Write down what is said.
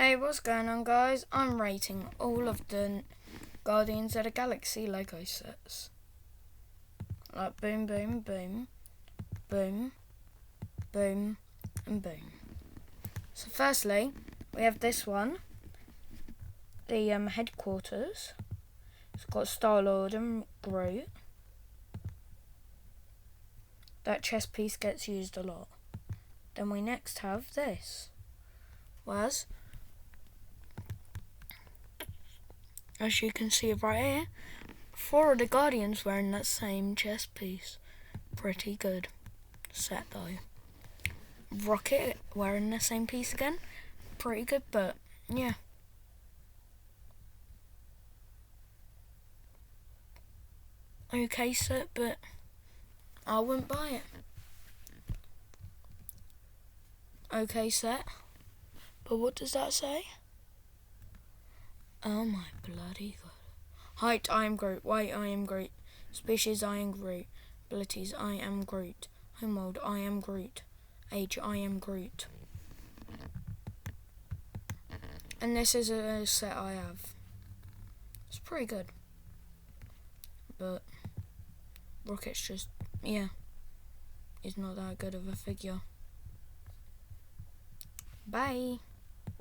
Hey, what's going on, guys? I'm rating all of the Guardians of the Galaxy Lego sets. Like boom, boom, boom, boom, boom, and boom. So firstly, we have this one. The headquarters. It's got Star-Lord and Groot. That chess piece gets used a lot. Then we next have this. Was, as you can see right here, 4 of the Guardians wearing that same chess piece. Pretty good set though. Rocket wearing the same piece again. Pretty good, but yeah. Okay set, but I wouldn't buy it. Okay set, but what does that say? Oh my bloody god. Height, I am Groot. Weight, I am Groot. Species, I am Groot. Abilities, I am Groot. Home mode, I am Groot. Age, I am Groot. And this is a set I have. It's pretty good. But Rocket's just, yeah, he's not that good of a figure. Bye.